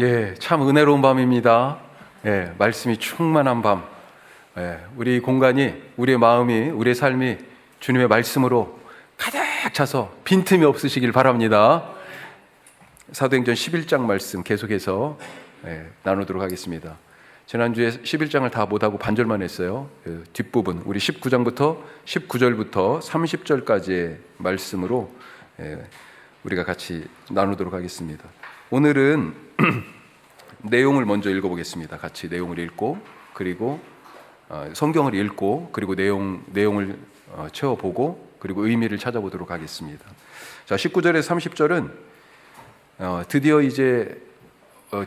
예, 참 은혜로운 밤입니다. 예, 말씀이 충만한 밤. 예, 우리 공간이, 우리의 마음이, 우리의 삶이 주님의 말씀으로 가득 차서 빈틈이 없으시길 바랍니다. 사도행전 11장 말씀 계속해서 나누도록 하겠습니다. 지난주에 11장을 다 못하고 반절만 했어요. 그 뒷부분, 우리 19장부터 19절부터 30절까지의 말씀으로 우리가 같이 나누도록 하겠습니다. 오늘은 내용을 먼저 읽어보겠습니다. 같이 내용을 읽고, 그리고 성경을 읽고, 그리고 내용을 채워보고, 그리고 의미를 찾아보도록 하겠습니다. 자, 19절에서 30절은 드디어 이제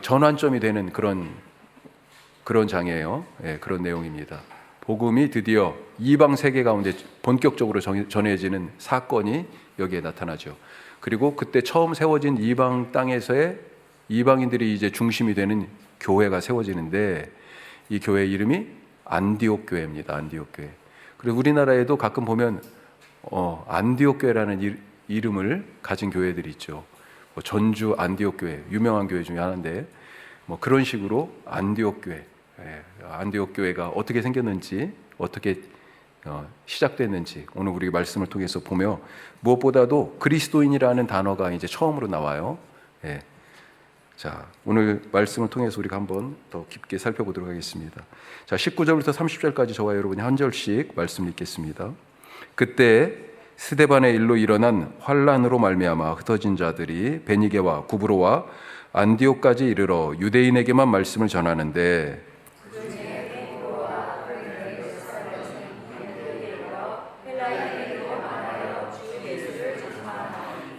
전환점이 되는 그런 장이에요. 예, 그런 내용입니다. 복음이 드디어 이방 세계 가운데 본격적으로 전해지는 사건이 여기에 나타나죠. 그리고 그때 처음 세워진 이방 땅에서의 이방인들이 이제 중심이 되는 교회가 세워지는데, 이 교회 이름이 안디옥 교회입니다. 안디옥 교회. 그리고 우리나라에도 가끔 보면 안디옥 교회라는 이름을 가진 교회들이 있죠. 전주 안디옥 교회, 유명한 교회 중에 하나인데, 그런 식으로 안디옥 교회, 안디옥 교회가 어떻게 생겼는지, 어떻게 시작됐는지 오늘 우리 말씀을 통해서 보며, 무엇보다도 그리스도인이라는 단어가 이제 처음으로 나와요. 자, 오늘 말씀을 통해서 우리가 한번 더 깊게 살펴보도록 하겠습니다. 자, 19절부터 30절까지 저와 여러분이 한 절씩 말씀 읽겠습니다. 그때 스데반의 일로 일어난 환란으로 말미암아 흩어진 자들이 베니게와 구브로와 안디옥까지 이르러 유대인에게만 말씀을 전하는데,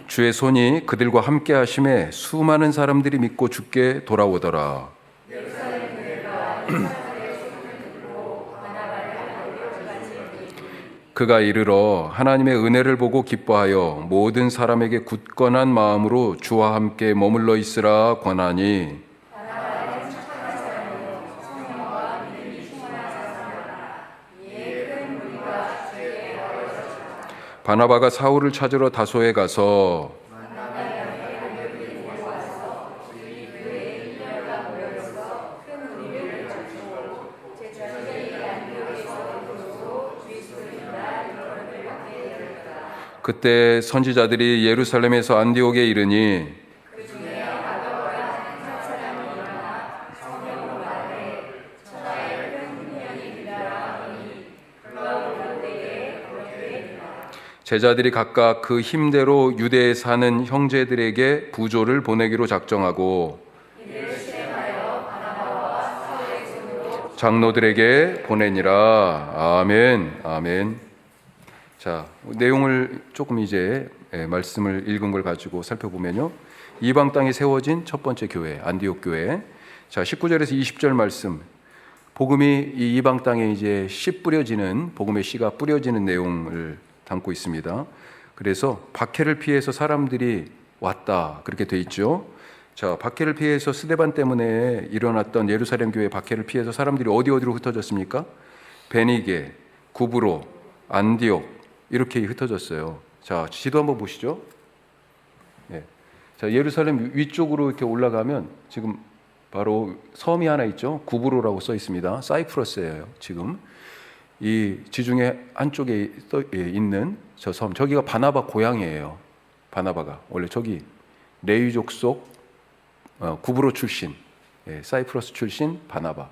주의 손이 그들과 함께 하심에 수많은 사람들이 믿고 주께 돌아오더라. 그가 이르러 하나님의 은혜를 보고 기뻐하여 모든 사람에게 굳건한 마음으로 주와 함께 머물러 있으라 권하니, 바나바가 사울을 찾으러 다소에 가서 그때 선지자들이 예루살렘에서 안디옥에 이르니 제자들이 각각 그 힘대로 유대에 사는 형제들에게 부조를 보내기로 작정하고 장로들에게 보내니라. 아멘, 아멘. 자, 내용을 조금 이제 말씀을 읽은 걸 가지고 살펴보면요, 이방 땅에 세워진 첫 번째 교회 안디옥 교회. 자, 19절에서 20절 말씀, 복음이 이 이방 땅에 이제 씨 뿌려지는, 복음의 씨가 뿌려지는 내용을 담고 있습니다. 그래서 박해를 피해서 사람들이 왔다, 그렇게 돼 있죠. 자, 박해를 피해서 스데반 때문에 일어났던 예루살렘 교회 박해를 피해서 사람들이 어디로 흩어졌습니까? 베니게, 구브로, 안디옥, 이렇게 흩어졌어요. 자, 지도 한번 보시죠. 자, 예루살렘 위쪽으로 이렇게 올라가면 지금 바로 섬이 하나 있죠. 구브로라고 써 있습니다. 사이프러스예요. 지금 이 지중해 한쪽에 있는 저 섬, 저기가 바나바 고향이에요. 바나바가 원래 저기 레위족 속 구브로 출신, 사이프러스 출신 바나바.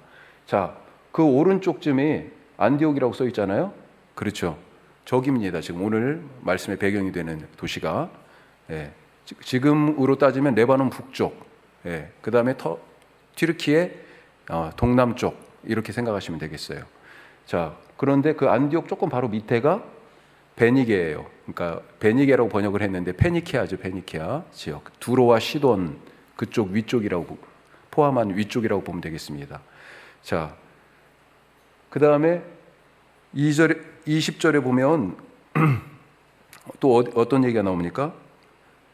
자, 그 오른쪽쯤이 안디옥이라고 써 있잖아요. 그렇죠. 저기입니다. 지금 오늘 말씀의 배경이 되는 도시가, 지금으로 따지면 레바논 북쪽, 그 다음에 튀르키예 동남쪽, 이렇게 생각하시면 되겠어요. 자, 그런데 그 안디옥 조금 바로 밑에가 베니게예요. 그러니까 베니게라고 번역을 했는데 페니키아죠. 페니키아 지역, 두로와 시돈 그쪽 위쪽이라고, 포함한 위쪽이라고 보면 되겠습니다. 자, 그 다음에 20절에 보면 또 어떤 얘기가 나옵니까?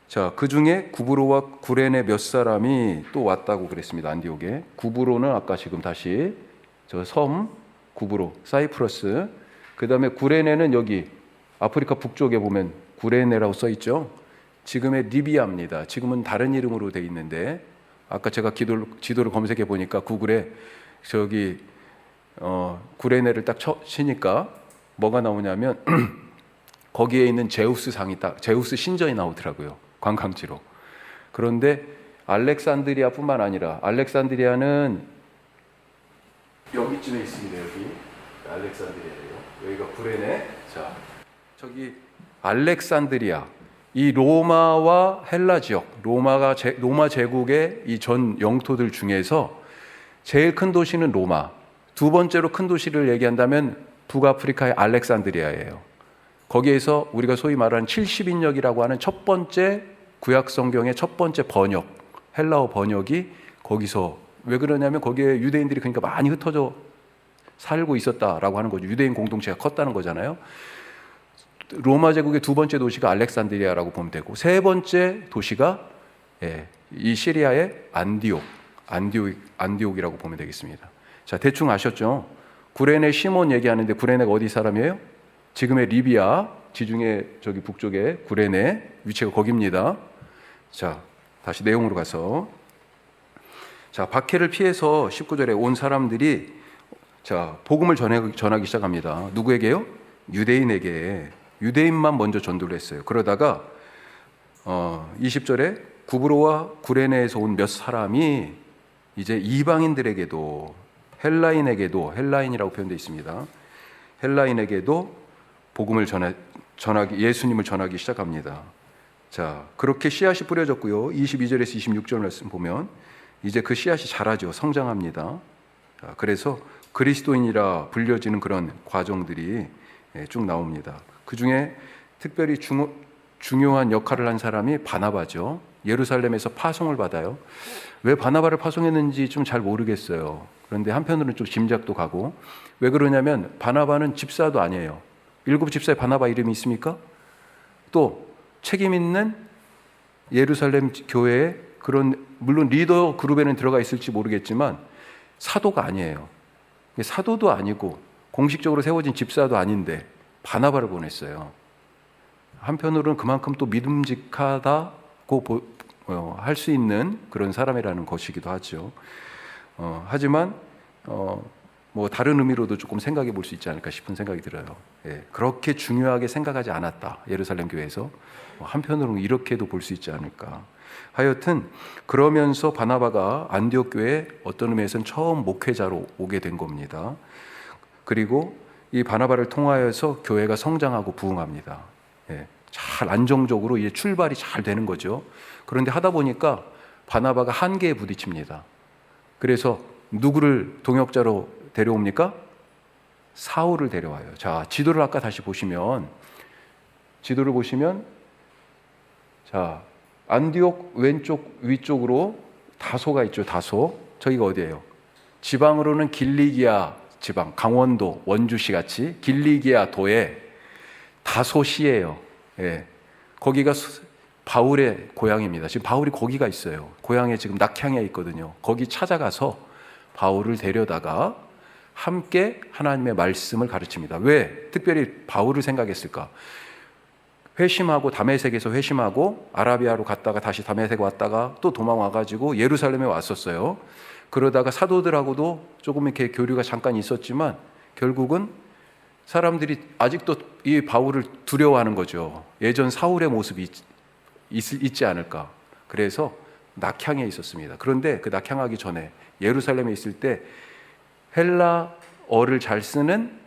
자, 그 중에 구브로와 구레네 몇 사람이 또 왔다고 그랬습니다. 안디옥에. 구브로는 아까 지금 다시 저 섬 구브로, 사이프러스. 그 다음에 구레네는 여기 아프리카 북쪽에 보면 구레네라고 써 있죠. 지금의 리비아입니다. 지금은 다른 이름으로 돼 있는데 아까 제가 지도를 검색해 보니까 구글에 저기 구레네를 딱 치니까 뭐가 나오냐면 거기에 있는 제우스 신전이 나오더라고요. 관광지로. 그런데 알렉산드리아뿐만 아니라 알렉산드리아는 여기쯤에 있습니다. 여기 알렉산드리아예요. 여기가 구레네. 자, 저기 알렉산드리아. 이 로마와 헬라 지역, 로마 제국의 이 전 영토들 중에서 제일 큰 도시는 로마. 두 번째로 큰 도시를 얘기한다면 북아프리카의 알렉산드리아예요. 거기에서 우리가 소위 말하는 70인역이라고 하는 첫 번째 구약 성경의 첫 번째 번역, 헬라어 번역이 거기서, 왜 그러냐면 거기에 유대인들이 그러니까 많이 흩어져 살고 있었다라고 하는 거죠. 유대인 공동체가 컸다는 거잖아요. 로마 제국의 두 번째 도시가 알렉산드리아라고 보면 되고, 세 번째 도시가 이 시리아의 안디옥이라고 보면 되겠습니다. 자, 대충 아셨죠? 구레네 시몬 얘기하는데 구레네가 어디 사람이에요? 지금의 리비아 지중해 저기 북쪽에 구레네 위치가 거기입니다. 자, 다시 내용으로 가서, 자, 박해를 피해서 19절에 온 사람들이 자, 복음을 전하기 시작합니다. 누구에게요? 유대인에게. 유대인만 먼저 전도를 했어요. 그러다가 20절에 구브로와 구레네에서 온 몇 사람이 이제 이방인들에게도, 헬라인이라고 표현되어 있습니다. 헬라인에게도 복음을 예수님을 전하기 시작합니다. 자, 그렇게 씨앗이 뿌려졌고요. 22절에서 26절 말씀 보면 이제 그 씨앗이 자라죠. 성장합니다. 자, 그래서 그리스도인이라 불려지는 그런 과정들이 쭉 나옵니다. 그 중에 특별히 중요한 역할을 한 사람이 바나바죠. 예루살렘에서 파송을 받아요. 왜 바나바를 파송했는지 좀 잘 모르겠어요. 그런데 한편으로는 좀 짐작도 가고, 왜 그러냐면 바나바는 집사도 아니에요. 7 집사에 바나바 이름이 있습니까? 또 책임 있는 예루살렘 교회에 그런, 물론 리더 그룹에는 들어가 있을지 모르겠지만 사도가 아니에요. 사도도 아니고 공식적으로 세워진 집사도 아닌데 바나바를 보냈어요. 한편으로는 그만큼 또 믿음직하다고 할 수 있는 그런 사람이라는 것이기도 하죠. 하지만 뭐 다른 의미로도 조금 생각해 볼 수 있지 않을까 싶은 생각이 들어요. 그렇게 중요하게 생각하지 않았다, 예루살렘 교회에서. 한편으로는 이렇게도 볼 수 있지 않을까. 하여튼 그러면서 바나바가 안디옥 교회에 어떤 의미에서는 처음 목회자로 오게 된 겁니다. 그리고 이 바나바를 통하여서 교회가 성장하고 부흥합니다. 잘 안정적으로 이제 출발이 잘 되는 거죠. 그런데 하다 보니까 바나바가 한계에 부딪힙니다. 그래서 누구를 동역자로 데려옵니까? 사울을 데려와요. 자, 지도를 아까 다시 보시면, 자, 안디옥 왼쪽 위쪽으로 다소가 있죠. 다소. 저기가 어디예요? 지방으로는 길리기아 지방, 강원도, 원주시 같이 길리기아 도의 다소시예요. 거기가 바울의 고향입니다. 지금 바울이 거기가 있어요. 고향에 지금 낙향에 있거든요. 거기 찾아가서 바울을 데려다가 함께 하나님의 말씀을 가르칩니다. 왜 특별히 바울을 생각했을까? 회심하고 다메섹에서 회심하고 아라비아로 갔다가 다시 다메섹 왔다가 또 도망와가지고 예루살렘에 왔었어요. 그러다가 사도들하고도 조금 이렇게 교류가 잠깐 있었지만 결국은 사람들이 아직도 이 바울을 두려워하는 거죠. 예전 사울의 모습이 있지 않을까. 그래서 낙향에 있었습니다. 그런데 그 낙향하기 전에 예루살렘에 있을 때 헬라어를 잘 쓰는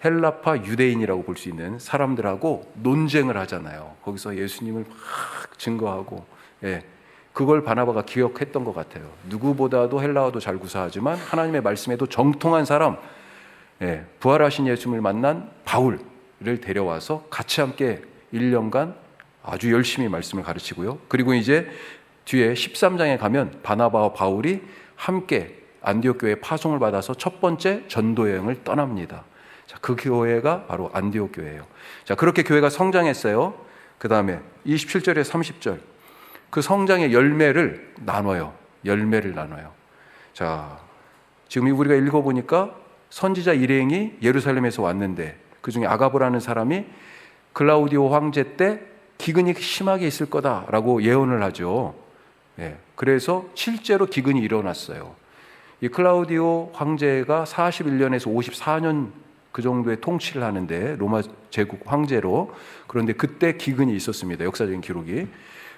헬라파 유대인이라고 볼 수 있는 사람들하고 논쟁을 하잖아요. 거기서 예수님을 막 증거하고, 그걸 바나바가 기억했던 것 같아요. 누구보다도 헬라어도 잘 구사하지만 하나님의 말씀에도 정통한 사람, 부활하신 예수님을 만난 바울을 데려와서 같이 함께 1년간 아주 열심히 말씀을 가르치고요. 그리고 이제 뒤에 13장에 가면 바나바와 바울이 함께 안디옥 교회에 파송을 받아서 첫 번째 전도 여행을 떠납니다. 자, 그 교회가 바로 안디옥 교회예요. 자, 그렇게 교회가 성장했어요. 그 다음에 27절에 30절 그 성장의 열매를 나눠요. 자, 지금 우리가 읽어보니까 선지자 일행이 예루살렘에서 왔는데 그 중에 아가보라는 사람이 클라우디오 황제 때 기근이 심하게 있을 거다라고 예언을 하죠. 그래서 실제로 기근이 일어났어요. 이 클라우디오 황제가 41년에서 54년 그 정도의 통치를 하는데, 로마 제국 황제로. 그런데 그때 기근이 있었습니다. 역사적인 기록이.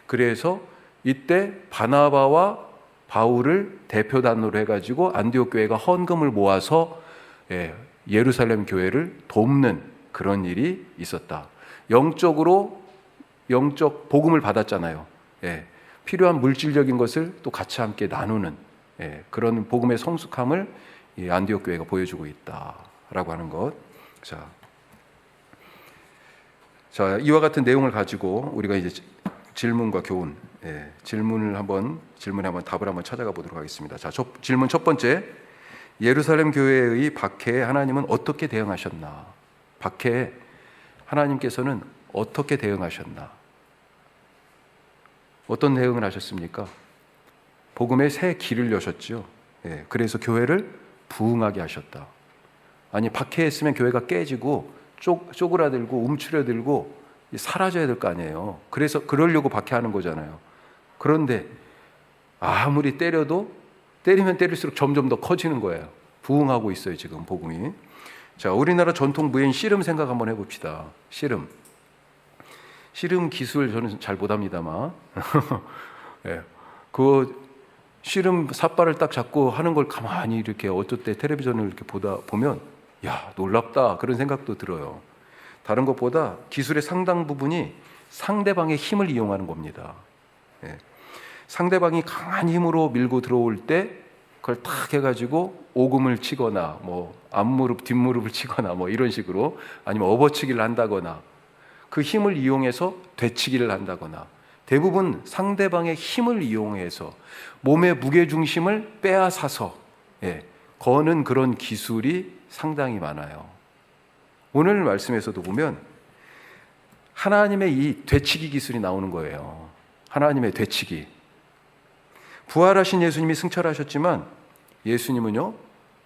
그래서 이때 바나바와 바울을 대표단으로 해가지고 안디옥 교회가 헌금을 모아서 예루살렘 교회를 돕는 그런 일이 있었다. 영적 복음을 받았잖아요. 필요한 물질적인 것을 또 같이 함께 나누는 그런 복음의 성숙함을 이 안디옥 교회가 보여주고 있다라고 하는 것. 자, 이와 같은 내용을 가지고 우리가 이제 질문과 교훈, 질문에 한번 답을 한번 찾아가 보도록 하겠습니다. 자, 질문 첫 번째, 예루살렘 교회의 박해에 하나님은 어떻게 대응하셨나? 박해에 하나님께서는 어떻게 대응하셨나? 어떤 대응을 하셨습니까? 복음의 새 길을 여셨죠. 그래서 교회를 부흥하게 하셨다. 아니, 박해했으면 교회가 깨지고 쪼그라들고 움츠려들고 사라져야 될 거 아니에요. 그래서 그러려고 박해하는 거잖아요. 그런데 아무리 때리면 때릴수록 점점 더 커지는 거예요. 부흥하고 있어요, 지금 복음이. 자, 우리나라 전통 무예인 씨름 생각 한번 해봅시다. 씨름 기술 저는 잘 못합니다만 그 씨름 삿발을 딱 잡고 하는 걸 가만히 이렇게 어쩔 때 텔레비전을 이렇게 보면 야, 놀랍다 그런 생각도 들어요. 다른 것보다 기술의 상당 부분이 상대방의 힘을 이용하는 겁니다. 상대방이 강한 힘으로 밀고 들어올 때 그걸 탁 해가지고 오금을 치거나 뭐 앞무릎 뒷무릎을 치거나 뭐 이런 식으로, 아니면 업어치기를 한다거나 그 힘을 이용해서 되치기를 한다거나, 대부분 상대방의 힘을 이용해서 몸의 무게중심을 빼앗아서 거는 그런 기술이 상당히 많아요. 오늘 말씀에서도 보면 하나님의 이 되치기 기술이 나오는 거예요. 하나님의 되치기. 부활하신 예수님이 승천하셨지만 예수님은요,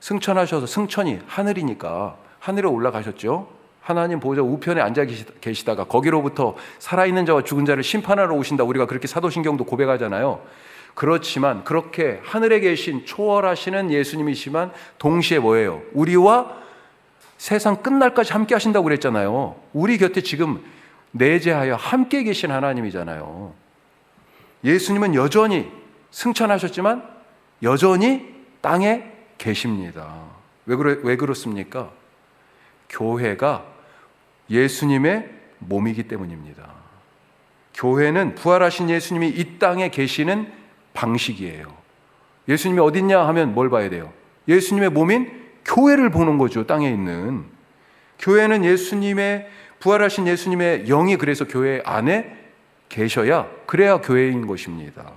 승천하셔서, 승천이 하늘이니까 하늘에 올라가셨죠. 하나님 보좌 우편에 앉아 계시다가 거기로부터 살아있는 자와 죽은 자를 심판하러 오신다. 우리가 그렇게 사도신경도 고백하잖아요. 그렇지만 그렇게 하늘에 계신 초월하시는 예수님이시지만 동시에 뭐예요? 우리와 세상 끝날까지 함께 하신다고 그랬잖아요. 우리 곁에 지금 내재하여 함께 계신 하나님이잖아요. 예수님은 여전히 승천하셨지만 여전히 땅에 계십니다. 왜 그렇습니까? 교회가 예수님의 몸이기 때문입니다. 교회는 부활하신 예수님이 이 땅에 계시는 방식이에요. 예수님이 어딨냐 하면 뭘 봐야 돼요? 예수님의 몸인 교회를 보는 거죠. 땅에 있는 교회는 부활하신 예수님의 영이 그래서 교회 안에 계셔야, 그래야 교회인 것입니다.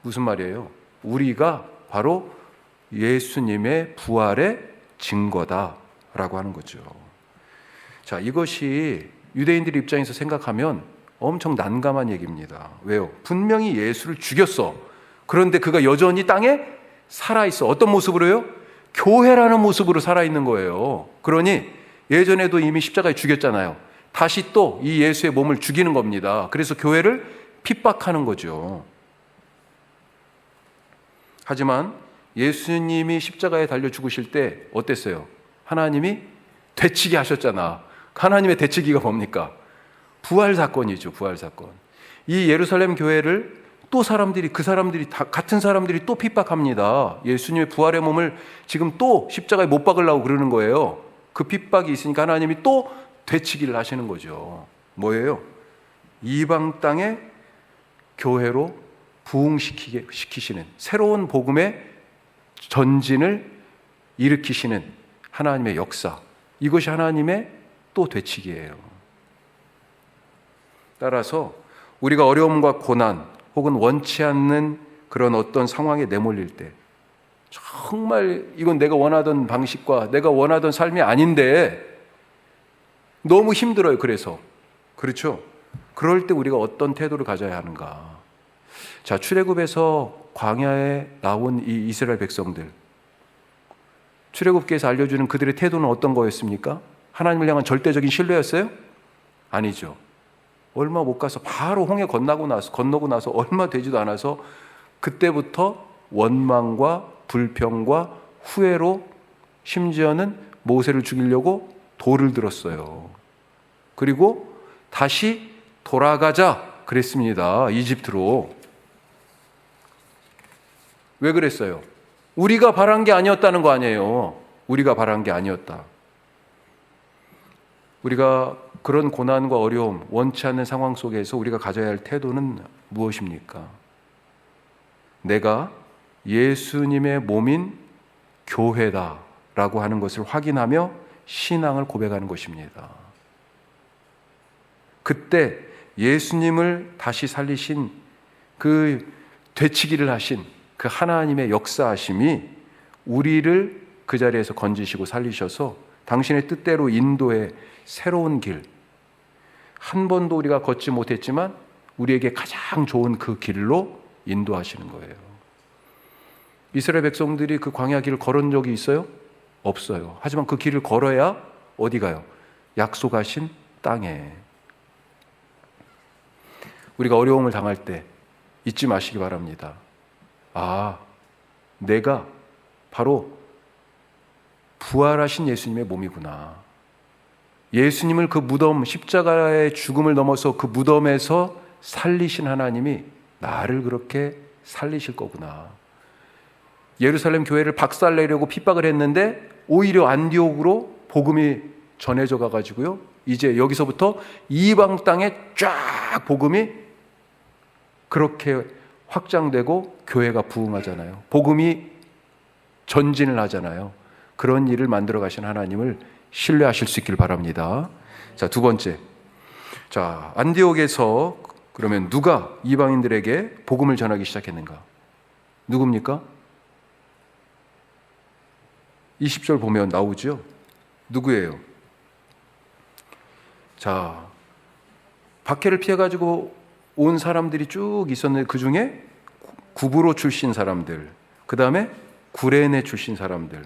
무슨 말이에요? 우리가 바로 예수님의 부활의 증거다라고 하는 거죠. 자, 이것이 유대인들 입장에서 생각하면 엄청 난감한 얘기입니다. 왜요? 분명히 예수를 죽였어. 그런데 그가 여전히 땅에 살아있어. 어떤 모습으로요? 교회라는 모습으로 살아있는 거예요. 그러니 예전에도 이미 십자가에 죽였잖아요. 다시 또 이 예수의 몸을 죽이는 겁니다. 그래서 교회를 핍박하는 거죠. 하지만 예수님이 십자가에 달려 죽으실 때 어땠어요? 하나님이 되치기 하셨잖아. 하나님의 되치기가 뭡니까? 부활 사건이죠. 부활 사건. 이 예루살렘 교회를 또 같은 사람들이 또 핍박합니다. 예수님의 부활의 몸을 지금 또 십자가에 못 박으려고 그러는 거예요. 그 핍박이 있으니까 하나님이 또 되치기를 하시는 거죠. 뭐예요? 이방 땅의 교회로 부흥시키시는 새로운 복음의 전진을 일으키시는 하나님의 역사, 이것이 하나님의 또 되치기예요. 따라서 우리가 어려움과 고난 혹은 원치 않는 그런 어떤 상황에 내몰릴 때, 정말 이건 내가 원하던 방식과 내가 원하던 삶이 아닌데 너무 힘들어요. 그래서 그렇죠? 그럴 때 우리가 어떤 태도를 가져야 하는가? 자, 출애굽에서 광야에 나온 이 이스라엘 백성들, 출애굽기에서 알려주는 그들의 태도는 어떤 거였습니까? 하나님을 향한 절대적인 신뢰였어요? 아니죠. 얼마 못 가서 바로 홍해 건너고 나서 얼마 되지도 않아서 그때부터 원망과 불평과 후회로 심지어는 모세를 죽이려고 돌을 들었어요. 그리고 다시 돌아가자 그랬습니다. 이집트로. 왜 그랬어요? 우리가 바란 게 아니었다는 거 아니에요. 우리가 바란 게 아니었다. 우리가 그런 고난과 어려움, 원치 않는 상황 속에서 우리가 가져야 할 태도는 무엇입니까? 내가 예수님의 몸인 교회다라고 하는 것을 확인하며 신앙을 고백하는 것입니다. 그때 예수님을 다시 살리신 그 되치기를 하신 그 하나님의 역사하심이 우리를 그 자리에서 건지시고 살리셔서 당신의 뜻대로 인도의 새로운 길, 한 번도 우리가 걷지 못했지만 우리에게 가장 좋은 그 길로 인도하시는 거예요. 이스라엘 백성들이 그 광야 길을 걸은 적이 있어요? 없어요. 하지만 그 길을 걸어야 어디 가요? 약속하신 땅에. 우리가 어려움을 당할 때 잊지 마시기 바랍니다. 아, 내가 바로 부활하신 예수님의 몸이구나. 예수님을 그 무덤, 십자가의 죽음을 넘어서 그 무덤에서 살리신 하나님이 나를 그렇게 살리실 거구나. 예루살렘 교회를 박살내려고 핍박을 했는데 오히려 안디옥으로 복음이 전해져 가가지고요, 이제 여기서부터 이방 땅에 쫙 복음이 그렇게 확장되고 교회가 부흥하잖아요. 복음이 전진을 하잖아요. 그런 일을 만들어 가신 하나님을 신뢰하실 수 있길 바랍니다. 자, 두 번째. 자, 안디옥에서 그러면 누가 이방인들에게 복음을 전하기 시작했는가? 누굽니까? 20절 보면 나오죠. 누구예요? 자, 박해를 피해가지고 온 사람들이 쭉 있었는데 그 중에 구브로 출신 사람들, 그 다음에 구레네 출신 사람들.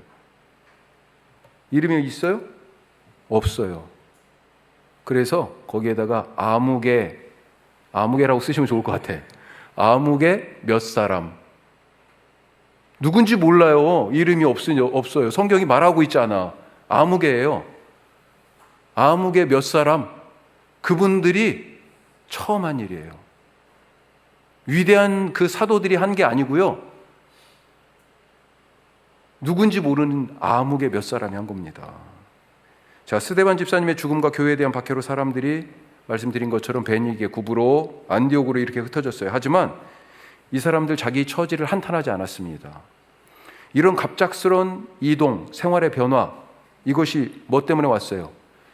이름이 있어요? 없어요. 그래서 거기에다가 아무개라고 쓰시면 좋을 것 같아. 아무개 몇 사람. 누군지 몰라요. 이름이 없어요. 성경이 말하고 있잖아. 아무개예요. 아무개 몇 사람. 그분들이 처음 한 일이에요. 위대한 그 사도들이 한 게 아니고요. 누군지 모르는 아무개 몇 사람이 한 겁니다. 자, 스데반 집사님의 죽음과 교회에 대한 박해로 사람들이 말씀드린 것처럼 베니게, 구브로, 안디옥으로 이렇게 흩어졌어요. 하지만 이 사람들 자기 처지를 한탄하지 않았습니다. 이런 갑작스러운 이동, 생활의 변화, 이것이 뭐 때문에 왔어요?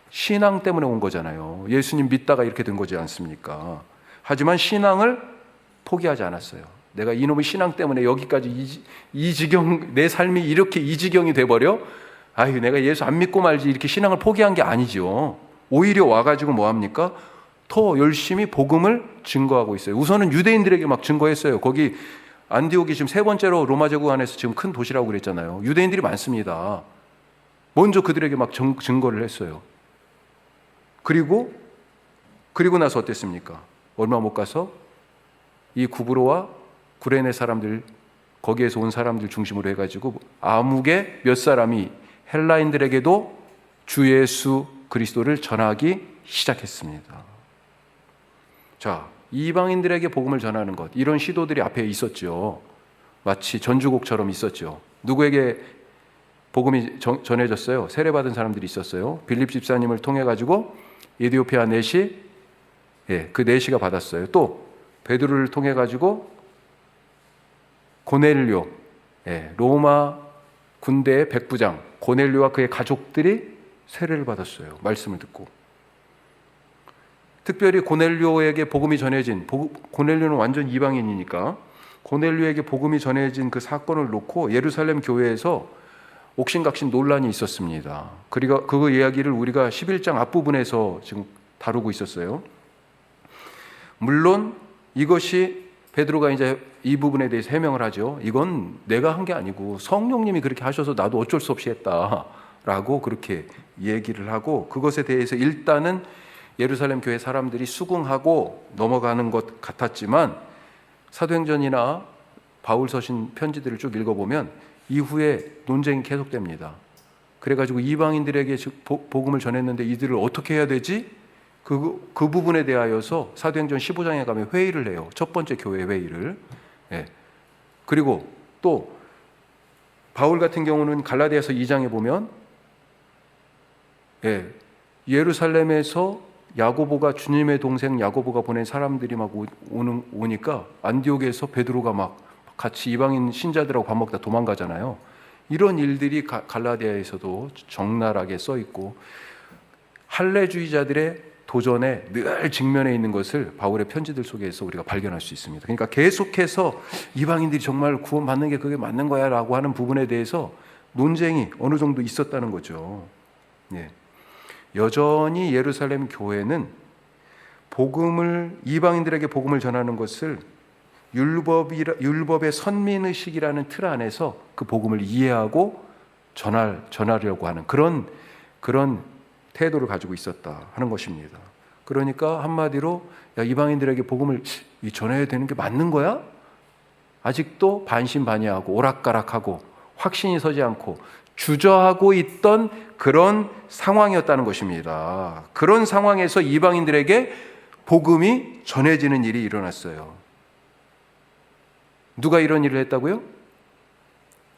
신앙 때문에 온 거잖아요. 예수님 믿다가 이렇게 된 거지 않습니까? 하지만 신앙을 포기하지 않았어요. 내가 이놈의 신앙 때문에 여기까지 이 지경, 내 삶이 이렇게 이 지경이 돼버려? 아유, 내가 예수 안 믿고 말지, 이렇게 신앙을 포기한 게 아니죠. 오히려 와가지고 뭐합니까? 더 열심히 복음을 증거하고 있어요. 우선은 유대인들에게 막 증거했어요. 거기 안디옥이 지금 세 번째로 로마 제국 안에서 지금 큰 도시라고 그랬잖아요. 유대인들이 많습니다. 먼저 그들에게 막 증거를 했어요. 그리고 나서 어땠습니까? 얼마 못 가서 이 구브로와 구레네 사람들, 거기에서 온 사람들 중심으로 해가지고 아무개 몇 사람이 헬라인들에게도 주 예수 그리스도를 전하기 시작했습니다. 자, 이방인들에게 복음을 전하는 것, 이런 시도들이 앞에 있었죠. 마치 전주곡처럼 있었죠. 누구에게 복음이 전해졌어요? 세례받은 사람들이 있었어요. 빌립 집사님을 통해 가지고 에디오피아 내시, 그 내시가 받았어요. 또 베드로를 통해 가지고 고넬료, 로마 군대의 백부장 고넬료와 그의 가족들이 세례를 받았어요. 말씀을 듣고. 특별히 고넬료에게 복음이 전해진, 고넬료는 완전 이방인이니까 고넬료에게 복음이 전해진 그 사건을 놓고 예루살렘 교회에서 옥신각신 논란이 있었습니다. 그리고 그 이야기를 우리가 11장 앞부분에서 지금 다루고 있었어요. 물론 이것이 베드로가 이제 이 부분에 대해서 해명을 하죠. 이건 내가 한 게 아니고 성령님이 그렇게 하셔서 나도 어쩔 수 없이 했다라고 그렇게 얘기를 하고, 그것에 대해서 일단은 예루살렘 교회 사람들이 수긍하고 넘어가는 것 같았지만 사도행전이나 바울 서신 편지들을 쭉 읽어보면 이후에 논쟁이 계속됩니다. 그래가지고 이방인들에게 복음을 전했는데 이들을 어떻게 해야 되지? 그 부분에 대하여서 사도행전 15장에 가면 회의를 해요. 첫 번째 교회 회의를. 예. 그리고 또 바울 같은 경우는 갈라디아서 2장에 보면 예루살렘에서 야고보가 주님의 동생 야고보가 보낸 사람들이 막 오니까 안디옥에서 베드로가 막 같이 이방인 신자들하고 밥 먹다 도망가잖아요. 이런 일들이 갈라디아에서도 적나라하게 써 있고 할례주의자들의 도전에 늘 직면해 있는 것을 바울의 편지들 속에서 우리가 발견할 수 있습니다. 그러니까 계속해서 이방인들이 정말 구원받는 게 그게 맞는 거야 라고 하는 부분에 대해서 논쟁이 어느 정도 있었다는 거죠. 예. 여전히 예루살렘 교회는 이방인들에게 복음을 전하는 것을 율법의 선민의식이라는 틀 안에서 그 복음을 이해하고 전하려고 하는 그런 태도를 가지고 있었다 하는 것입니다. 그러니까 한마디로 이방인들에게 복음을 전해야 되는 게 맞는 거야? 아직도 반신반의하고 오락가락하고 확신이 서지 않고 주저하고 있던 그런 상황이었다는 것입니다. 그런 상황에서 이방인들에게 복음이 전해지는 일이 일어났어요. 누가 이런 일을 했다고요?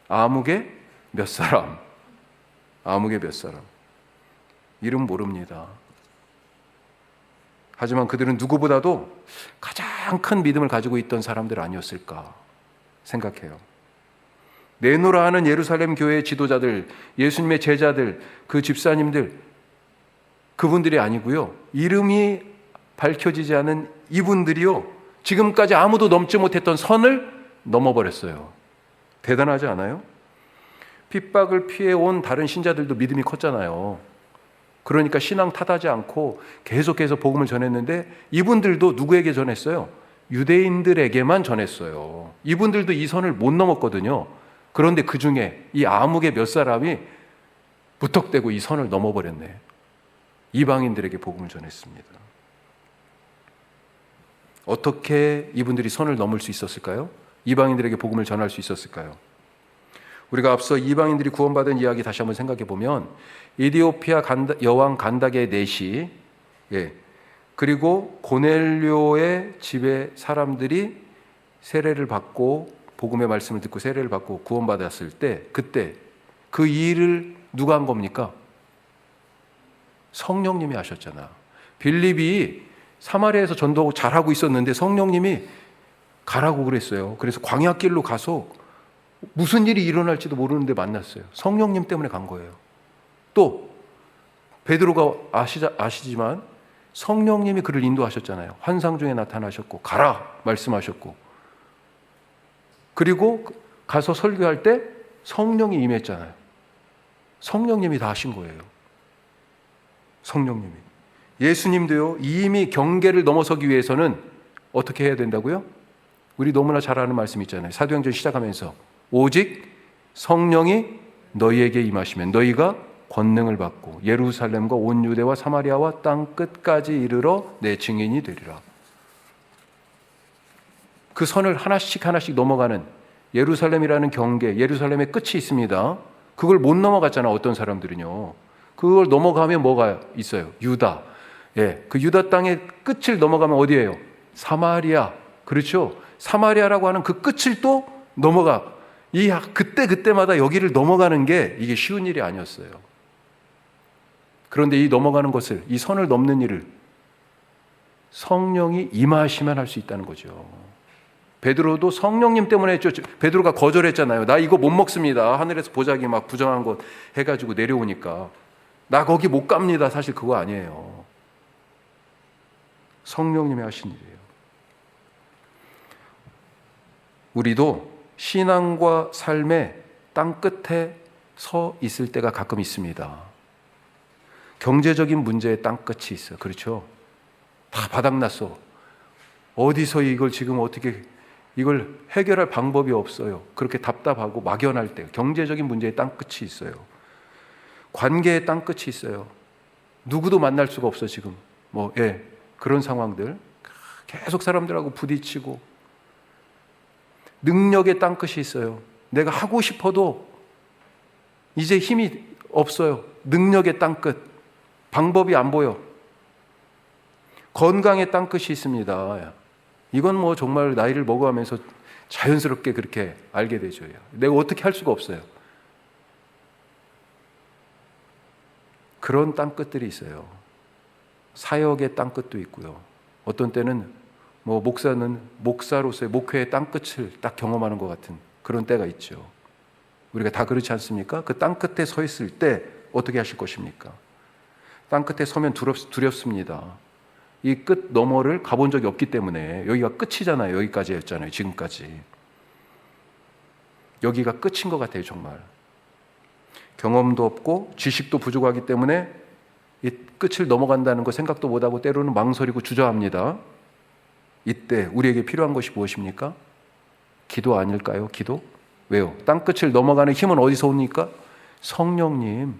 아무개 몇 사람. 이름 모릅니다. 하지만 그들은 누구보다도 가장 큰 믿음을 가지고 있던 사람들 아니었을까 생각해요. 내노라 하는 예루살렘 교회의 지도자들, 예수님의 제자들, 그 집사님들, 그분들이 아니고요. 이름이 밝혀지지 않은 이분들이요. 지금까지 아무도 넘지 못했던 선을 넘어버렸어요. 대단하지 않아요? 핍박을 피해온 다른 신자들도 믿음이 컸잖아요. 그러니까 신앙 탓하지 않고 계속해서 복음을 전했는데 이분들도 누구에게 전했어요? 유대인들에게만 전했어요. 이분들도 이 선을 못 넘었거든요. 그런데 그 중에 이 아무개 몇 사람이 무턱대고 이 선을 넘어버렸네. 이방인들에게 복음을 전했습니다. 어떻게 이분들이 선을 넘을 수 있었을까요? 이방인들에게 복음을 전할 수 있었을까요? 우리가 앞서 이방인들이 구원받은 이야기 다시 한번 생각해 보면 이디오피아 여왕 간다게의 내시, 그리고 고넬료의 집에 사람들이 세례를 받고 복음의 말씀을 듣고 세례를 받고 구원받았을 때 그때 그 일을 누가 한 겁니까? 성령님이 하셨잖아. 빌립이 사마리아에서 전도 잘하고 있었는데 성령님이 가라고 그랬어요. 그래서 광야길로 가서 무슨 일이 일어날지도 모르는데 만났어요. 성령님 때문에 간 거예요. 또 베드로가 아시지만 성령님이 그를 인도하셨잖아요. 환상 중에 나타나셨고 가라 말씀하셨고, 그리고 가서 설교할 때 성령이 임했잖아요. 성령님이 다 하신 거예요. 성령님이. 예수님도요, 이미 경계를 넘어서기 위해서는 어떻게 해야 된다고요? 우리 너무나 잘 아는 말씀 있잖아요. 사도행전 시작하면서 오직 성령이 너희에게 임하시면 너희가 권능을 받고 예루살렘과 온 유대와 사마리아와 땅 끝까지 이르러 내 증인이 되리라. 그 선을 하나씩 넘어가는 예루살렘이라는 경계, 예루살렘의 끝이 있습니다. 그걸 못 넘어갔잖아, 어떤 사람들은요. 그걸 넘어가면 뭐가 있어요? 유다. 그 유다 땅의 끝을 넘어가면 어디예요? 사마리아. 그렇죠? 사마리아라고 하는 그 끝을 또 넘어가. 그때마다 여기를 넘어가는 게 이게 쉬운 일이 아니었어요. 그런데 이 넘어가는 것을, 이 선을 넘는 일을 성령이 임하시면 할 수 있다는 거죠. 베드로도 성령님 때문에 했죠. 베드로가 거절했잖아요. 나 이거 못 먹습니다. 하늘에서 보자기 막 부정한 것 해가지고 내려오니까. 나 거기 못 갑니다. 사실 그거 아니에요. 성령님이 하신 일이에요. 우리도 신앙과 삶의 땅끝에 서 있을 때가 가끔 있습니다. 경제적인 문제에 땅끝이 있어요. 그렇죠? 다 바닥났어. 어디서 이걸 지금 어떻게 이걸 해결할 방법이 없어요. 그렇게 답답하고 막연할 때 경제적인 문제에 땅끝이 있어요. 관계에 땅끝이 있어요. 누구도 만날 수가 없어 지금. 그런 상황들 계속 사람들하고 부딪히고 능력의 땅끝이 있어요. 내가 하고 싶어도 이제 힘이 없어요. 능력의 땅끝, 방법이 안 보여. 건강의 땅끝이 있습니다. 이건 정말 나이를 먹어가면서 자연스럽게 그렇게 알게 되죠. 내가 어떻게 할 수가 없어요. 그런 땅끝들이 있어요. 사역의 땅끝도 있고요. 어떤 때는 목사는 목사로서의 목회의 땅끝을 딱 경험하는 것 같은 그런 때가 있죠. 우리가 다 그렇지 않습니까? 그 땅끝에 서 있을 때 어떻게 하실 것입니까? 땅끝에 서면 두렵습니다. 이 끝 너머를 가본 적이 없기 때문에. 여기가 끝이잖아요. 여기까지였잖아요. 지금까지. 여기가 끝인 것 같아요. 정말 경험도 없고 지식도 부족하기 때문에 이 끝을 넘어간다는 거 생각도 못하고 때로는 망설이고 주저합니다. 이때 우리에게 필요한 것이 무엇입니까? 기도 아닐까요? 기도? 왜요? 땅끝을 넘어가는 힘은 어디서 옵니까? 성령님.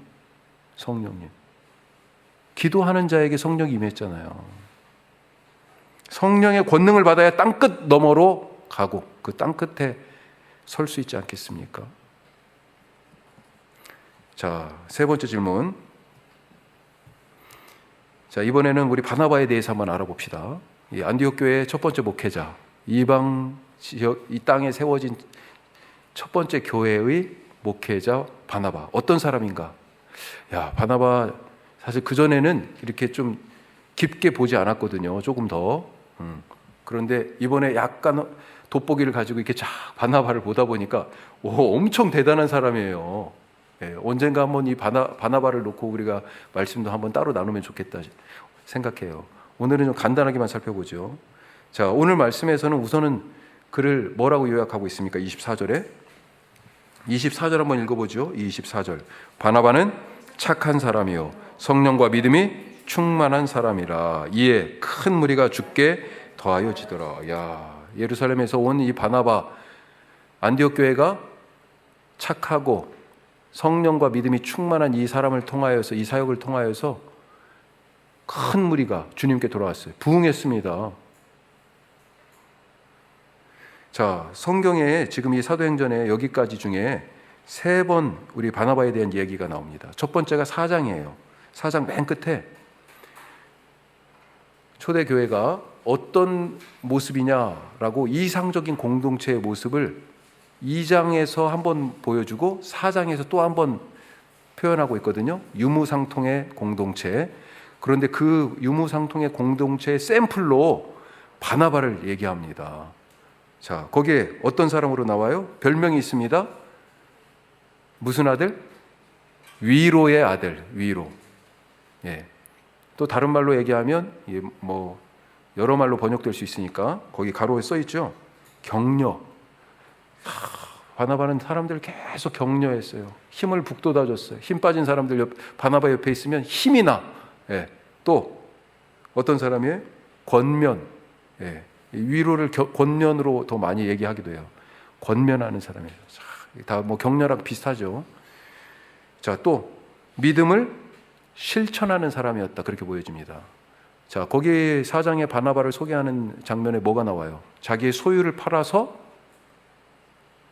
기도하는 자에게 성령이 임했잖아요. 성령의 권능을 받아야 땅끝 너머로 가고 그 땅끝에 설 수 있지 않겠습니까? 자, 세 번째 질문. 자, 이번에는 우리 바나바에 대해서 한번 알아봅시다. 이 안디옥 교회의 첫 번째 목회자, 이방 지역, 이 땅에 세워진 첫 번째 교회의 목회자 바나바. 어떤 사람인가? 바나바 사실 그전에는 이렇게 좀 깊게 보지 않았거든요. 조금 더. 그런데 이번에 약간 돋보기를 가지고 이렇게 바나바를 보다 보니까 엄청 대단한 사람이에요. 언젠가 한번 이 바나바를 놓고 우리가 말씀도 한번 따로 나누면 좋겠다 생각해요. 오늘은 좀 간단하게만 살펴보죠. 자, 오늘 말씀에서는 우선은 그를 뭐라고 요약하고 있습니까? 24절에 24절 한번 읽어보죠. 24절. 바나바는 착한 사람이요 성령과 믿음이 충만한 사람이라. 이에 큰 무리가 주께 더하여지더라. 예루살렘에서 온 이 바나바, 안디옥 교회가 착하고 성령과 믿음이 충만한 이 사람을 통하여서, 이 사역을 통하여서 큰 무리가 주님께 돌아왔어요. 부흥했습니다. 자, 성경에 지금 이 사도행전에 여기까지 중에 3번 우리 바나바에 대한 얘기가 나옵니다. 첫 번째가 4장이에요. 4장 맨 끝에 초대교회가 어떤 모습이냐라고 이상적인 공동체의 모습을 2장에서 한번 보여주고 4장에서 또 한번 표현하고 있거든요. 유무상통의 공동체. 그런데 그 유무상통의 공동체의 샘플로 바나바를 얘기합니다. 자, 거기에 어떤 사람으로 나와요? 별명이 있습니다. 무슨 아들? 위로의 아들, 위로. 또 다른 말로 얘기하면 여러 말로 번역될 수 있으니까 거기 가로에 써 있죠. 격려. 바나바는 사람들을 계속 격려했어요. 힘을 북돋아줬어요. 힘 빠진 사람들 바나바 옆에 있으면 힘이 나. 또 어떤 사람이에요? 권면. 위로를 권면으로 더 많이 얘기하기도 해요. 권면하는 사람이에요. 다 격려랑 비슷하죠. 자, 또 믿음을 실천하는 사람이었다. 그렇게 보여집니다. 자, 거기 4장에 바나바를 소개하는 장면에 뭐가 나와요? 자기의 소유를 팔아서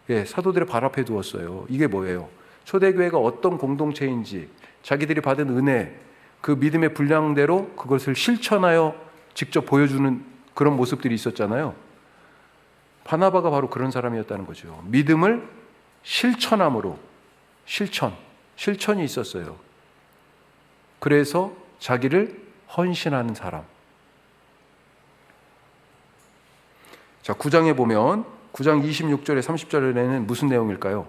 사도들의 발 앞에 두었어요. 이게 뭐예요? 초대교회가 어떤 공동체인지 자기들이 받은 은혜, 그 믿음의 분량대로 그것을 실천하여 직접 보여주는 그런 모습들이 있었잖아요. 바나바가 바로 그런 사람이었다는 거죠. 믿음을 실천함으로, 실천이 있었어요. 그래서 자기를 헌신하는 사람. 자, 9장에 보면 9장 26절에 30절에는 무슨 내용일까요?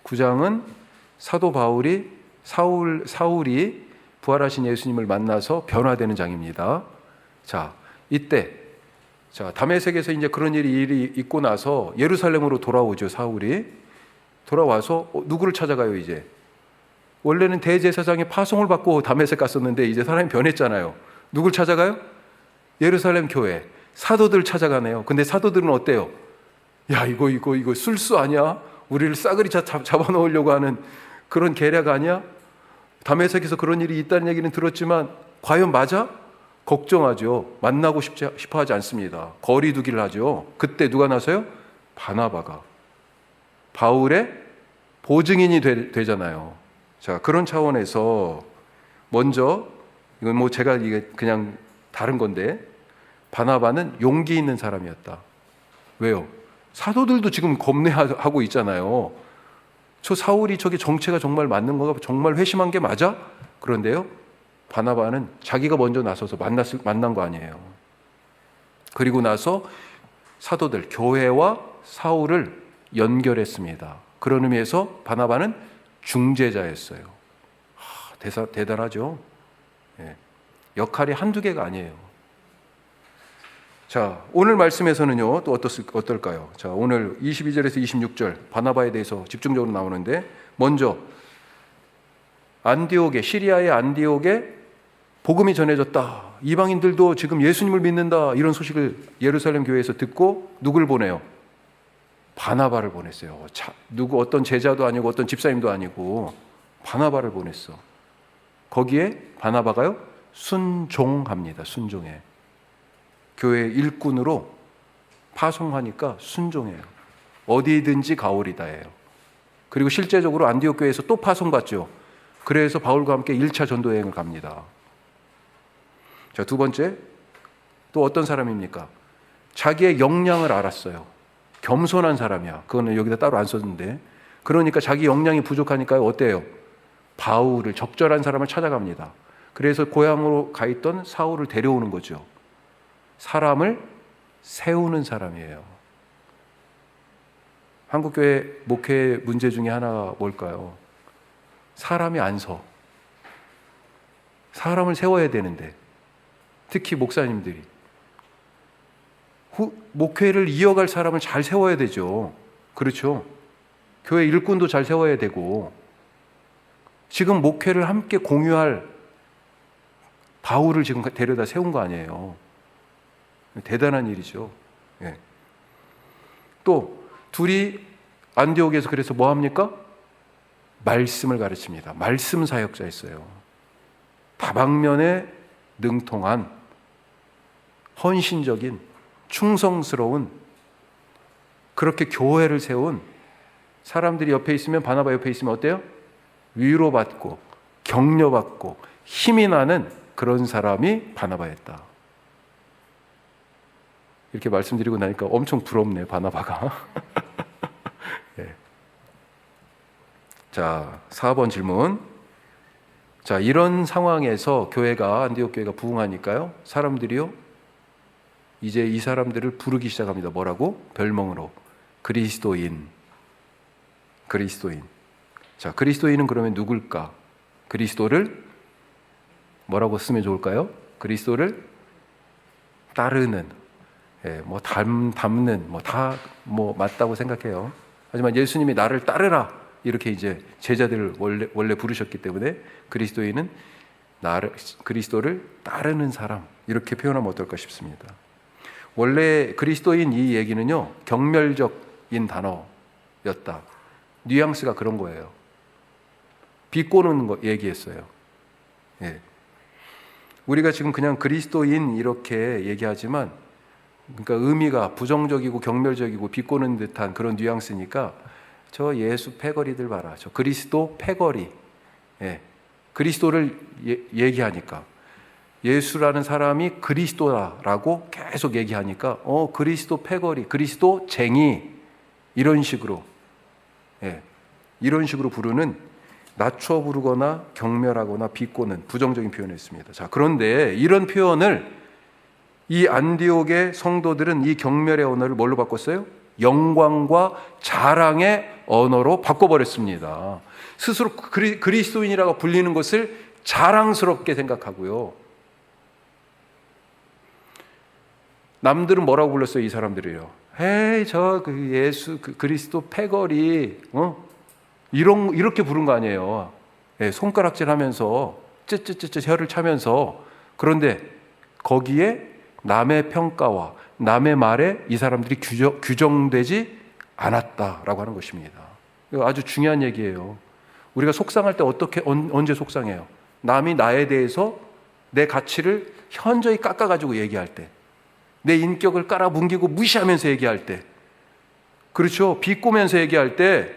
9장은 사도 바울이 사울이 부활하신 예수님을 만나서 변화되는 장입니다. 자, 이때 다메섹에서 이제 그런 일이 있고 나서 예루살렘으로 돌아오죠. 사울이 돌아와서 누구를 찾아가요? 이제 원래는 대제사장의 파송을 받고 다메섹 갔었는데 이제 사람이 변했잖아요. 누굴 찾아가요? 예루살렘 교회 사도들 찾아가네요. 근데 사도들은 어때요? 야, 이거 술수 아니야? 우리를 싸그리 잡아놓으려고 하는 그런 계략 아니야? 다메섹에서 그런 일이 있다는 얘기는 들었지만 과연 맞아? 걱정하죠. 만나고 싶어 하지 않습니다. 거리 두기를 하죠. 그때 누가 나서요? 바나바가 바울의 보증인이 되잖아요. 자, 그런 차원에서 먼저 이건 뭐 제가 이게 그냥 다른 건데, 바나바는 용기 있는 사람이었다. 왜요? 사도들도 지금 겁내하고 있잖아요. 저 사울이 저게 정체가 정말 맞는 건가? 정말 회심한 게 맞아? 그런데요, 바나바는 자기가 먼저 나서서 만난 거 아니에요. 그리고 나서 사도들, 교회와 사울을 연결했습니다. 그런 의미에서 바나바는 중재자였어요. 대단하죠. 예. 역할이 한두 개가 아니에요. 자, 오늘 말씀에서는요, 또 어떨까요? 자, 오늘 22절에서 26절 바나바에 대해서 집중적으로 나오는데, 먼저 안디옥에, 시리아의 안디옥에 복음이 전해졌다. 이방인들도 지금 예수님을 믿는다. 이런 소식을 예루살렘 교회에서 듣고 누굴 보내요? 바나바를 보냈어요. 어떤 제자도 아니고 어떤 집사님도 아니고 바나바를 보냈어. 거기에 바나바가요, 순종합니다. 순종해. 교회 일꾼으로 파송하니까 순종해요. 어디든지 가오리다예요. 그리고 실제적으로 안디옥 교회에서 또 파송받죠. 그래서 바울과 함께 1차 전도 여행을 갑니다. 자, 두 번째, 또 어떤 사람입니까? 자기의 역량을 알았어요. 겸손한 사람이야. 그거는 여기다 따로 안 썼는데, 그러니까 자기 역량이 부족하니까 어때요? 바울을, 적절한 사람을 찾아갑니다. 그래서 고향으로 가 있던 사울을 데려오는 거죠. 사람을 세우는 사람이에요. 한국교회 목회 문제 중에 하나가 뭘까요? 사람이 안 서. 사람을 세워야 되는데, 특히 목사님들이 목회를 이어갈 사람을 잘 세워야 되죠. 그렇죠? 교회 일꾼도 잘 세워야 되고, 지금 목회를 함께 공유할 바울을 지금 데려다 세운 거 아니에요. 대단한 일이죠. 예. 또 둘이 안디옥에서 그래서 뭐 합니까? 말씀을 가르칩니다. 말씀 사역자였어요. 다방면에 능통한, 헌신적인, 충성스러운, 그렇게 교회를 세운 사람들이 옆에 있으면, 바나바 옆에 있으면 어때요? 위로받고 격려받고 힘이 나는 그런 사람이 바나바였다. 이렇게 말씀드리고 나니까 엄청 부럽네요, 바나바가. 네. 자, 4번 질문. 자, 이런 상황에서 안디옥 교회가 부흥하니까요, 사람들이요, 이제 이 사람들을 부르기 시작합니다. 뭐라고? 별명으로 그리스도인. 자, 그리스도인은 그러면 누굴까? 그리스도를 뭐라고 쓰면 좋을까요? 그리스도를 따르는, 닮는, 다 맞다고 생각해요. 하지만 예수님이 나를 따르라, 이렇게 이제 제자들을 원래 부르셨기 때문에 그리스도인은 그리스도를 따르는 사람, 이렇게 표현하면 어떨까 싶습니다. 원래 그리스도인 이 얘기는요, 경멸적인 단어였다. 뉘앙스가 그런 거예요. 비꼬는 거 얘기했어요. 예. 우리가 지금 그냥 그리스도인 이렇게 얘기하지만, 그러니까 의미가 부정적이고 경멸적이고 비꼬는 듯한 그런 뉘앙스니까, 저 예수 패거리들 봐라, 저 그리스도 패거리. 예. 그리스도를 얘기하니까, 예수라는 사람이 그리스도라고 계속 얘기하니까, 그리스도 패거리, 그리스도 쟁이, 이런 식으로, 이런 식으로 부르는, 낮춰 부르거나 경멸하거나 비꼬는 부정적인 표현이었습니다. 자, 그런데 이런 표현을 이 안디옥의 성도들은 이 경멸의 언어를 뭘로 바꿨어요? 영광과 자랑의 언어로 바꿔버렸습니다. 스스로 그리스도인이라고 불리는 것을 자랑스럽게 생각하고요. 남들은 뭐라고 불렀어요? 이 사람들이요. 에이, 예수 그리스도 패거리, 이렇게 부른 거 아니에요. 손가락질하면서 쯧쯧쯧 혀를 차면서. 그런데 거기에 남의 평가와 남의 말에 이 사람들이 규정되지 않았다라고 하는 것입니다. 이거 아주 중요한 얘기예요. 우리가 속상할 때 언제 속상해요? 남이 나에 대해서 내 가치를 현저히 깎아가지고 얘기할 때, 내 인격을 깔아뭉개고 무시하면서 얘기할 때, 그렇죠? 비꼬면서 얘기할 때,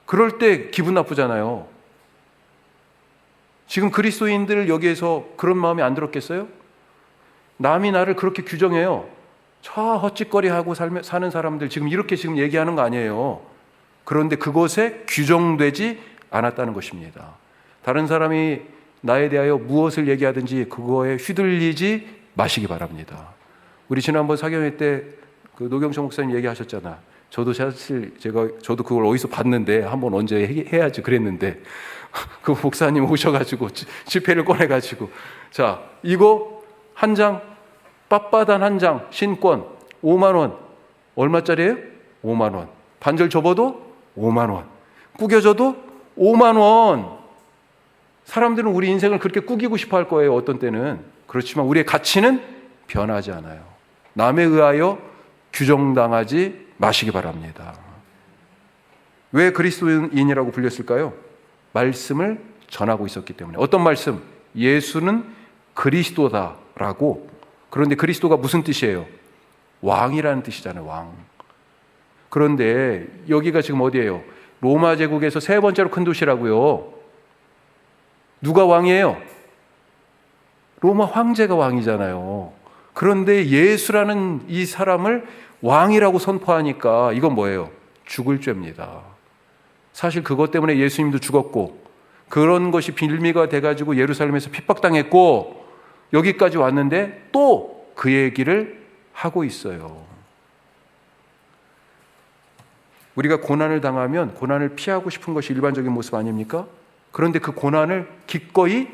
그럴 때 기분 나쁘잖아요. 지금 그리스도인들 여기에서 그런 마음이 안 들었겠어요? 남이 나를 그렇게 규정해요. 저 헛짓거리하고 사는 사람들 지금 이렇게 지금 얘기하는 거 아니에요. 그런데 그것에 규정되지 않았다는 것입니다. 다른 사람이 나에 대하여 무엇을 얘기하든지 그거에 휘둘리지 마시기 바랍니다. 우리 지난번 사경회 때 그 노경철 목사님 얘기하셨잖아. 저도 사실 저도 그걸 어디서 봤는데 한번 언제 해야지 그랬는데 그 목사님 오셔가지고 지폐를 꺼내가지고 자 이거 한 장 빳빳한 한 장 신권 5만 원 얼마짜리예요? 5만 원 반절 접어도 5만 원 구겨져도 5만 원. 사람들은 우리 인생을 그렇게 꾸기고 싶어 할 거예요. 어떤 때는. 그렇지만 우리의 가치는 변하지 않아요. 남에 의하여 규정당하지 마시기 바랍니다. 왜 그리스도인이라고 불렸을까요? 말씀을 전하고 있었기 때문에. 어떤 말씀? 예수는 그리스도다라고. 그런데 그리스도가 무슨 뜻이에요? 왕이라는 뜻이잖아요. 왕. 그런데 여기가 지금 어디예요? 로마 제국에서 세 번째로 큰 도시라고요. 누가 왕이에요? 로마 황제가 왕이잖아요. 그런데 예수라는 이 사람을 왕이라고 선포하니까 이건 뭐예요? 죽을 죄입니다. 사실 그것 때문에 예수님도 죽었고 그런 것이 빌미가 돼가지고 예루살렘에서 핍박당했고 여기까지 왔는데 또 그 얘기를 하고 있어요. 우리가 고난을 당하면 고난을 피하고 싶은 것이 일반적인 모습 아닙니까? 그런데 그 고난을 기꺼이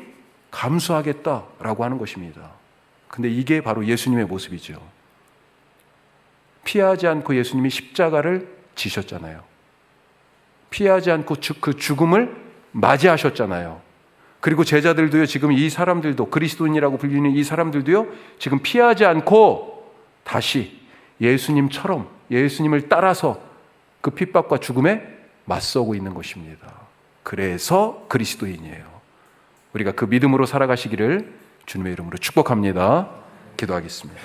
감수하겠다라고 하는 것입니다. 근데 이게 바로 예수님의 모습이죠. 피하지 않고 예수님이 십자가를 지셨잖아요. 피하지 않고 그 죽음을 맞이하셨잖아요. 그리고 제자들도요, 지금 이 사람들도, 그리스도인이라고 불리는 이 사람들도요, 지금 피하지 않고 다시 예수님처럼, 예수님을 따라서 그 핍박과 죽음에 맞서고 있는 것입니다. 그래서 그리스도인이에요. 우리가 그 믿음으로 살아가시기를 주님의 이름으로 축복합니다. 기도하겠습니다.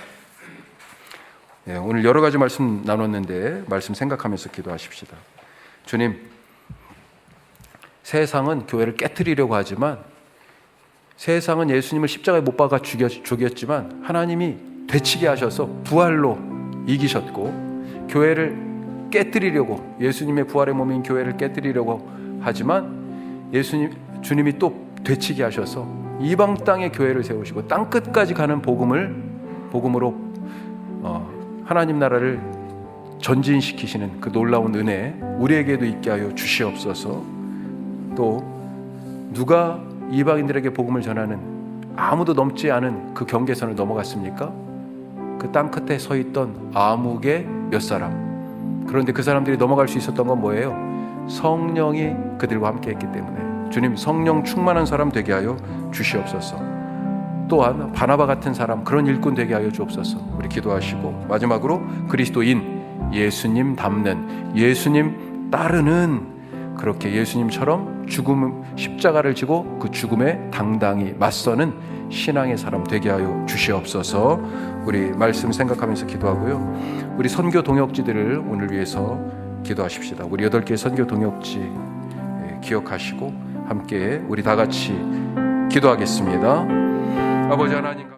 네, 오늘 여러 가지 말씀 나눴는데 말씀 생각하면서 기도하십시다. 주님, 세상은 교회를 깨트리려고 하지만 세상은 예수님을 십자가에 못 박아 죽였지만 하나님이 되치게 하셔서 부활로 이기셨고 교회를 깨트리려고 예수님의 부활의 몸인 교회를 깨트리려고 하지만 주님이 또 되치게 하셔서 이방 땅에 교회를 세우시고 땅 끝까지 가는 복음으로 하나님 나라를 전진시키시는 그 놀라운 은혜 우리에게도 있게 하여 주시옵소서. 또 누가 이방인들에게 복음을 전하는 아무도 넘지 않은 그 경계선을 넘어갔습니까? 그 땅 끝에 서 있던 아무개 몇 사람. 그런데 그 사람들이 넘어갈 수 있었던 건 뭐예요? 성령이 그들과 함께 했기 때문에. 주님, 성령 충만한 사람 되게 하여 주시옵소서. 또한 바나바 같은 사람, 그런 일꾼 되게 하여 주옵소서. 우리 기도하시고 마지막으로 그리스도인, 예수님 닮는, 예수님 따르는 그렇게 예수님처럼 십자가를 지고 그 죽음에 당당히 맞서는 신앙의 사람 되게 하여 주시옵소서. 우리 말씀 생각하면서 기도하고요. 우리 선교 동역지들을 오늘 위해서 기도하십시다. 우리 8개 선교 동역지 기억하시고 함께 우리 다 같이 기도하겠습니다. 아버지 하나님